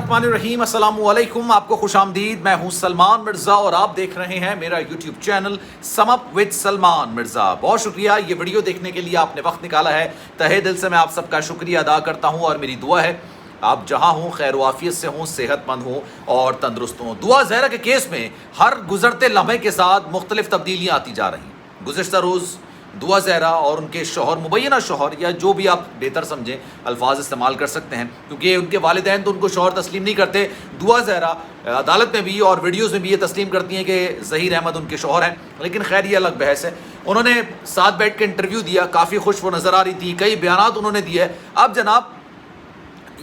الرحمن الرحیم، السلام علیکم، آپ کو خوش آمدید۔ میں ہوں سلمان مرزا اور آپ دیکھ رہے ہیں میرا YouTube channel some up with Salman Mirza. بہت شکریہ یہ ویڈیو دیکھنے کے لیے، آپ نے وقت نکالا ہے۔ تہہ دل سے میں آپ سب کا شکریہ ادا کرتا ہوں اور میری دعا ہے آپ جہاں ہوں خیر و عافیت سے ہوں، صحت مند ہوں اور تندرست ہوں۔ دعا زہرا کے کیس میں ہر گزرتے لمحے کے ساتھ مختلف تبدیلیاں آتی جا رہی ہیں۔ گزشتہ روز دعا زہرا اور ان کے شوہر، مبینہ شوہر یا جو بھی آپ بہتر سمجھیں الفاظ استعمال کر سکتے ہیں، کیونکہ ان کے والدین تو ان کو شوہر تسلیم نہیں کرتے۔ دعا زہرا عدالت میں بھی اور ویڈیوز میں بھی یہ تسلیم کرتی ہیں کہ ظہیر احمد ان کے شوہر ہیں، لیکن خیر یہ الگ بحث ہے۔ انہوں نے ساتھ بیٹھ کے انٹرویو دیا، کافی خوش وہ نظر آ رہی تھی، کئی بیانات انہوں نے دیے۔ اب جناب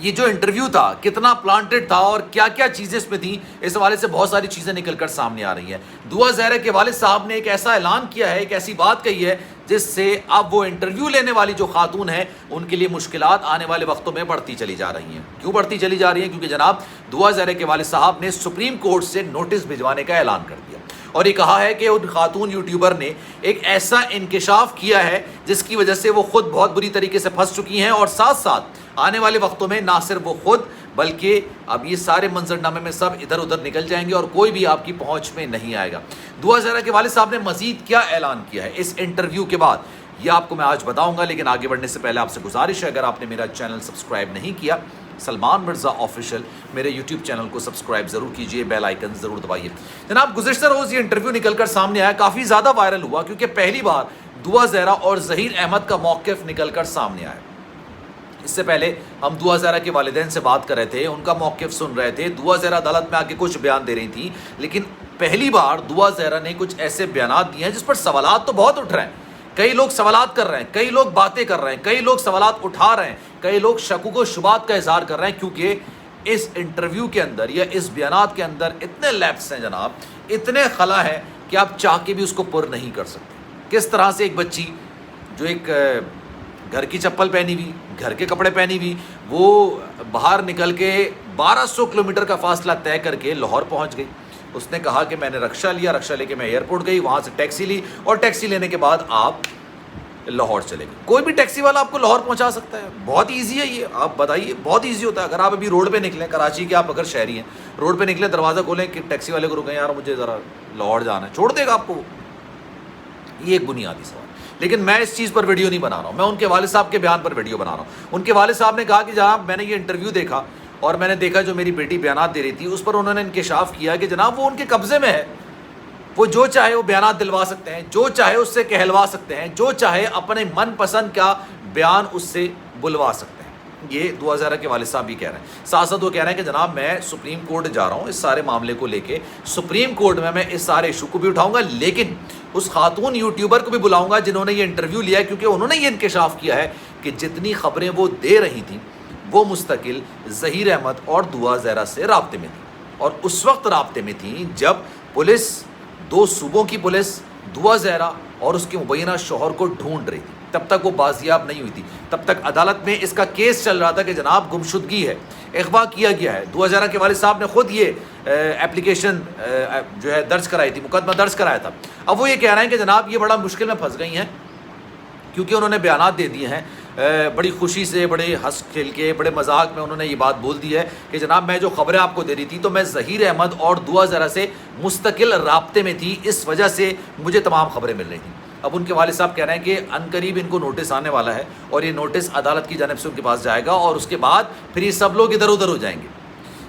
یہ جو انٹرویو تھا کتنا پلانٹڈ تھا اور کیا کیا چیزیں اس میں تھیں، اس حوالے سے بہت ساری چیزیں نکل کر سامنے آ رہی ہیں۔ دعا زہرا کے والد صاحب نے ایک ایسا اعلان کیا ہے، ایک ایسی بات کہی ہے جس سے اب وہ انٹرویو لینے والی جو خاتون ہیں ان کے لیے مشکلات آنے والے وقتوں میں بڑھتی چلی جا رہی ہیں۔ کیوں بڑھتی چلی جا رہی ہیں؟ کیونکہ جناب دعا زہرا کے والد صاحب نے سپریم کورٹ سے نوٹس بھجوانے کا اعلان کر دیا اور یہ کہا ہے کہ ان خاتون یوٹیوبر نے ایک ایسا انکشاف کیا ہے جس کی وجہ سے وہ خود بہت بری طریقے سے پھنس چکی ہیں، اور ساتھ ساتھ آنے والے وقتوں میں نہ صرف وہ خود بلکہ اب یہ سارے منظرنامے میں سب ادھر ادھر نکل جائیں گے اور کوئی بھی آپ کی پہنچ میں نہیں آئے گا۔ دعا زہرا کے والد صاحب نے مزید کیا اعلان کیا ہے اس انٹرویو کے بعد، یہ آپ کو میں آج بتاؤں گا، لیکن آگے بڑھنے سے پہلے آپ سے گزارش ہے، اگر آپ نے میرا چینل سبسکرائب نہیں کیا سلمان مرزا آفیشیل، میرے یوٹیوب چینل کو سبسکرائب ضرور کیجئے، بیل آئیکن ضرور دبائیے۔ جناب گزشتہ روز یہ انٹرویو نکل کر سامنے آیا، کافی زیادہ وائرل ہوا کیونکہ پہلی بار دعا زہرا اور ظہیر احمد کا موقف نکل کر سامنے آیا۔ اس سے پہلے ہم دعا زہرا کے والدین سے بات کر رہے تھے، ان کا موقف سن رہے تھے۔ دعا زہرا عدالت میں آ کے کچھ بیان دے رہی تھی، لیکن پہلی بار دعا زہرا نے کچھ ایسے بیانات دیے ہیں جس پر سوالات تو بہت اٹھ رہے ہیں۔ کئی لوگ سوالات کر رہے ہیں، کئی لوگ باتیں کر رہے ہیں، کئی لوگ سوالات اٹھا رہے ہیں، کئی لوگ شکوک و شبہات کا اظہار کر رہے ہیں، کیونکہ اس انٹرویو کے اندر یا اس بیانات کے اندر اتنے لیپس ہیں جناب، اتنے خلا ہے کہ آپ چاہ کے بھی اس کو پر نہیں کر سکتے۔ کس طرح سے ایک بچی جو ایک گھر کی چپل پہنی ہوئی، گھر کے کپڑے پہنی ہوئی، وہ باہر نکل کے 1200 کلومیٹر کا فاصلہ طے کر کے لاہور پہنچ گئی۔ اس نے کہا کہ میں نے رکشہ لیا، رکشہ لے کے میں ایئرپورٹ گئی، وہاں سے ٹیکسی لی اور ٹیکسی لینے کے بعد آپ لاہور چلے گئے۔ کوئی بھی ٹیکسی والا آپ کو لاہور پہنچا سکتا ہے، بہت ایزی ہے یہ، آپ بتائیے، بہت ایزی ہوتا ہے۔ اگر آپ ابھی روڈ پہ نکلیں، کراچی کے آپ اگر شہری ہیں، روڈ پہ نکلیں، دروازہ کھولیں کہ ٹیکسی والے کو رکیں، یار مجھے ذرا لاہور جانا ہے، چھوڑ دے گا آپ کو۔ یہ ایک بنیادی سوال، لیکن میں اس چیز پر ویڈیو نہیں بنا رہا ہوں، میں ان کے والد صاحب کے بیان پر ویڈیو بنا رہا ہوں۔ ان کے والد صاحب نے کہا کہ جناب میں نے یہ انٹرویو دیکھا اور میں نے دیکھا جو میری بیٹی بیانات دے رہی تھی اس پر انہوں نے انکشاف کیا کہ جناب وہ ان کے قبضے میں ہے، وہ جو چاہے وہ بیانات دلوا سکتے ہیں، جو چاہے اس سے کہلوا سکتے ہیں، جو چاہے اپنے من پسند کا بیان اس سے بلوا سکتے ہیں۔ یہ دعا زہرا کے والد صاحب بھی کہہ رہے ہیں۔ ساتھ ساتھ وہ کہہ رہے ہیں کہ جناب میں سپریم کورٹ جا رہا ہوں اس سارے معاملے کو لے کے، سپریم کورٹ میں اس سارے ایشو کو بھی اٹھاؤں گا، لیکن اس خاتون یوٹیوبر کو بھی بلاؤں گا جنہوں نے یہ انٹرویو لیا ہے، کیونکہ انہوں نے یہ انکشاف کیا ہے کہ جتنی خبریں وہ دے رہی تھیں وہ مستقل ظہیر احمد اور دعا زہرا سے رابطے میں تھیں، اور اس وقت رابطے میں تھیں جب پولیس، دو صوبوں کی پولیس دعا زہرا اور اس کے مبینہ شوہر کو ڈھونڈ رہی تھی۔ تب تک وہ بازیاب نہیں ہوئی تھی، تب تک عدالت میں اس کا کیس چل رہا تھا کہ جناب گمشدگی ہے، اغوا کیا گیا ہے۔ دعا زہرا کے والد صاحب نے خود یہ اپلیکیشن جو ہے درج کرائی تھی، مقدمہ درج کرایا تھا۔ اب وہ یہ کہہ رہے ہیں کہ جناب یہ بڑا مشکل میں پھنس گئی ہیں کیونکہ انہوں نے بیانات دے دیے ہیں، بڑی خوشی سے، بڑے ہنس کھیل کے، بڑے مذاق میں انہوں نے یہ بات بول دی ہے کہ جناب میں جو خبریں آپ کو دے رہی تھی تو میں ظہیر احمد اور دعا زہرا سے مستقل رابطے میں تھی، اس وجہ سے مجھے تمام خبریں مل رہی تھیں۔ اب ان کے والد صاحب کہہ رہے ہیں کہ عنقریب ان کو نوٹس آنے والا ہے اور یہ نوٹس عدالت کی جانب سے ان کے پاس جائے گا، اور اس کے بعد پھر یہ سب لوگ ادھر ادھر ہو جائیں گے،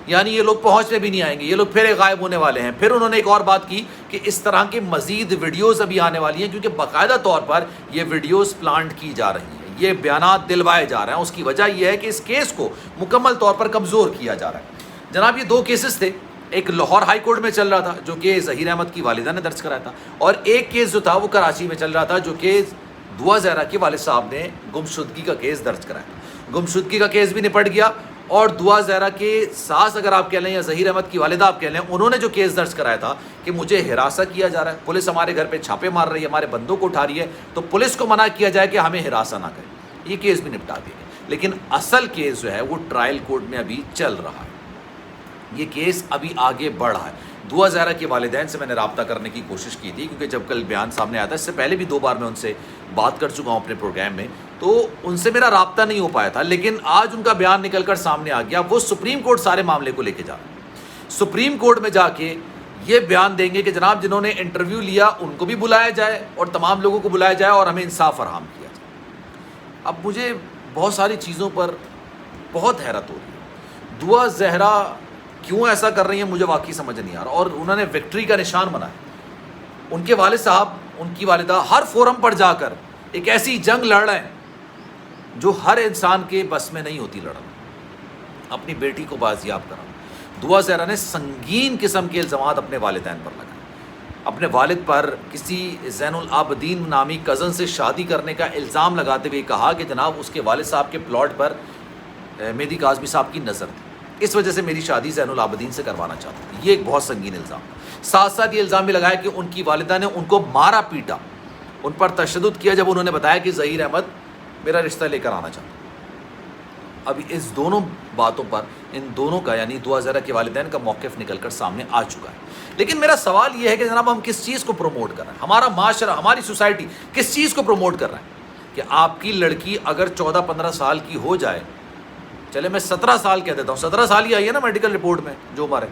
یعنی یہ لوگ پہنچ میں بھی نہیں آئیں گے، یہ لوگ پھر غائب ہونے والے ہیں۔ پھر انہوں نے ایک اور بات کی کہ اس طرح کی مزید ویڈیوز ابھی آنے والی ہیں، کیونکہ باقاعدہ طور پر یہ ویڈیوز پلانٹ کی جا رہی ہیں، یہ بیانات دلوائے جا رہے ہیں۔ اس کی وجہ یہ ہے کہ اس کیس کو مکمل طور پر کمزور کیا جا رہا ہے۔ جناب یہ دو کیسز تھے، ایک لاہور ہائی کورٹ میں چل رہا تھا جو کہ ظہیر احمد کی والدہ نے درج کرایا تھا، اور ایک کیس جو تھا وہ کراچی میں چل رہا تھا جو کہ دعا زہرا کے والد صاحب نے گمشدگی کا کیس درج کرایا تھا۔ گمشدگی کا کیس بھی نپٹ گیا، اور دعا زہرا کے ساس اگر آپ کہہ لیں یا ظہیر احمد کی والدہ آپ کہہ لیں، انہوں نے جو کیس درج کرایا تھا کہ مجھے ہراساں کیا جا رہا ہے، پولیس ہمارے گھر پہ چھاپے مار رہی ہے، ہمارے بندوں کو اٹھا رہی ہے، تو پولیس کو منع کیا جائے کہ ہمیں ہراساں نہ کرے، یہ کیس بھی نپٹا دیا گیا۔ لیکن اصل کیس جو ہے وہ ٹرائل کورٹ میں ابھی چل رہا ہے، یہ کیس ابھی آگے بڑھ رہا ہے۔ دعا زہرا کے والدین سے میں نے رابطہ کرنے کی کوشش کی تھی، کیونکہ جب کل بیان سامنے آیا تھا، اس سے پہلے بھی 2 بار میں ان سے بات کر چکا ہوں اپنے پروگرام میں، تو ان سے میرا رابطہ نہیں ہو پایا تھا، لیکن آج ان کا بیان نکل کر سامنے آ گیا. وہ سپریم کورٹ سارے معاملے کو لے کے جا رہے ہیں. سپریم کورٹ میں جا کے یہ بیان دیں گے کہ جناب جنہوں نے انٹرویو لیا ان کو بھی بلایا جائے اور تمام لوگوں کو بلایا جائے اور ہمیں انصاف فراہم کیا جائے. اب مجھے بہت ساری چیزوں پر بہت حیرت ہو رہی ہے. دعا زہرا کیوں ایسا کر رہی ہیں مجھے واقعی سمجھ نہیں آ رہا، اور انہوں نے وکٹری کا نشان بنایا. ان کے والد صاحب، ان کی والدہ ہر فورم پر جا کر ایک ایسی جنگ لڑ رہے ہیں جو ہر انسان کے بس میں نہیں ہوتی لڑنا، اپنی بیٹی کو بازیاب کرنا. دعا زہرا نے سنگین قسم کے الزامات اپنے والدین پر لگائے. اپنے والد پر کسی زین العابدین نامی کزن سے شادی کرنے کا الزام لگاتے ہوئے کہا کہ جناب اس کے والد صاحب کے پلاٹ پر مہدی کاظمی صاحب کی نظر تھی، اس وجہ سے میری شادی زین العابدین سے کروانا چاہتا ہوں. یہ ایک بہت سنگین الزام. ساتھ ساتھ یہ الزام بھی لگایا کہ ان کی والدہ نے ان کو مارا پیٹا، ان پر تشدد کیا جب انہوں نے بتایا کہ ظہیر احمد میرا رشتہ لے کر آنا چاہتا. اب اس دونوں باتوں پر ان دونوں کا یعنی دعا زہرا کے والدین کا موقف نکل کر سامنے آ چکا ہے. لیکن میرا سوال یہ ہے کہ جناب ہم کس چیز کو پروموٹ کر رہے ہیں؟ ہمارا معاشرہ، ہماری سوسائٹی کس چیز کو پروموٹ کر رہا ہے کہ آپ کی لڑکی اگر 14-15 سال کی ہو جائے، چلے میں 17 سال کہہ دیتا ہوں، 17 سال ہی آئی ہے نا میڈیکل رپورٹ میں جو ہمارے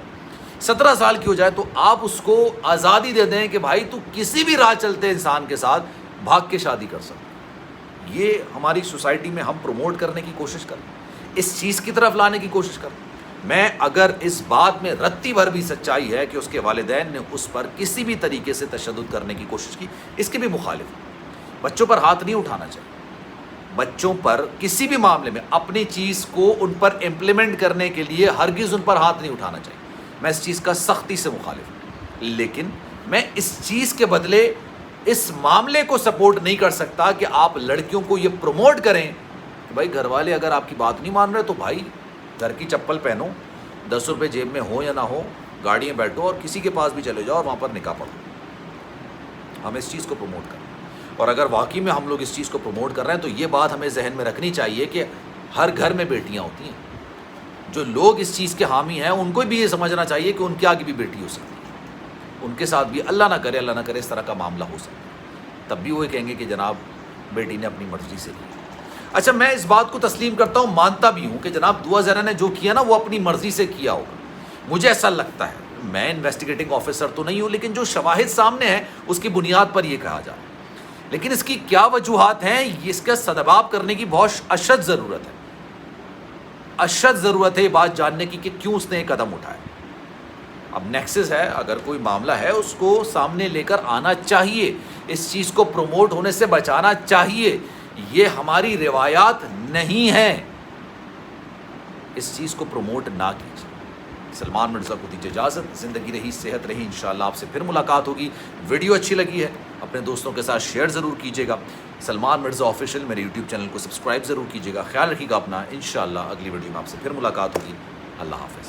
17 سال کی ہو جائے تو آپ اس کو آزادی دے دیں کہ بھائی تو کسی بھی راہ چلتے انسان کے ساتھ بھاگ کے شادی کر سکتے. یہ ہماری سوسائٹی میں ہم پروموٹ کرنے کی کوشش کریں، اس چیز کی طرف لانے کی کوشش کریں. میں اگر اس بات میں رتی بھر بھی سچائی ہے کہ اس کے والدین نے اس پر کسی بھی طریقے سے تشدد کرنے کی کوشش کی، اس کے بھی مخالف ہوں. بچوں پر ہاتھ نہیں اٹھانا چاہیے. بچوں پر کسی بھی معاملے میں اپنی چیز کو ان پر امپلیمنٹ کرنے کے لیے ہرگز ان پر ہاتھ نہیں اٹھانا چاہیے. میں اس چیز کا سختی سے مخالف ہوں، لیکن میں اس چیز کے بدلے اس معاملے کو سپورٹ نہیں کر سکتا کہ آپ لڑکیوں کو یہ پروموٹ کریں کہ بھائی گھر والے اگر آپ کی بات نہیں مان رہے تو بھائی گھر کی چپل پہنو، 10 روپے جیب میں ہو یا نہ ہو، گاڑی میں بیٹھو اور کسی کے پاس بھی چلے جاؤ اور وہاں پر نکاح پڑھو. ہم اس چیز کو پروموٹ کریں، اور اگر واقعی میں ہم لوگ اس چیز کو پروموٹ کر رہے ہیں تو یہ بات ہمیں ذہن میں رکھنی چاہیے کہ ہر گھر میں بیٹیاں ہوتی ہیں. جو لوگ اس چیز کے حامی ہیں ان کو بھی یہ سمجھنا چاہیے کہ ان کے آگے بھی بیٹی ہو سکتی ہے، ان کے ساتھ بھی اللہ نہ کرے اس طرح کا معاملہ ہو سکتا ہے. تب بھی وہ کہیں گے کہ جناب بیٹی نے اپنی مرضی سے کی. اچھا، میں اس بات کو تسلیم کرتا ہوں، مانتا بھی ہوں کہ جناب دعا زہرا نے جو کیا نا وہ اپنی مرضی سے کیا ہوگا. مجھے ایسا لگتا ہے، میں انویسٹیگیٹنگ آفیسر تو نہیں ہوں، لیکن جو شواہد سامنے ہیں اس کی بنیاد پر یہ کہا جا رہا ہے. لیکن اس کی کیا وجوہات ہیں، اس کا سدباب کرنے کی بہت اشد ضرورت ہے. اشد ضرورت ہے یہ بات جاننے کی کہ کیوں اس نے یہ قدم اٹھایا. اب نیکسس ہے، اگر کوئی معاملہ ہے اس کو سامنے لے کر آنا چاہیے، اس چیز کو پروموٹ ہونے سے بچانا چاہیے. یہ ہماری روایات نہیں ہیں، اس چیز کو پروموٹ نہ کیجیے. سلمان مرزا کو دیجیے اجازت. زندگی رہی، صحت رہی، انشاءاللہ آپ سے پھر ملاقات ہوگی. ویڈیو اچھی لگی ہے اپنے دوستوں کے ساتھ شیئر ضرور کیجیے گا. سلمان مرزا آفیشیل میرے یوٹیوب چینل کو سبسکرائب ضرور کیجیے گا. خیال رکھیے گا اپنا. انشاءاللہ اگلی ویڈیو میں آپ سے پھر ملاقات ہوگی. اللہ حافظ.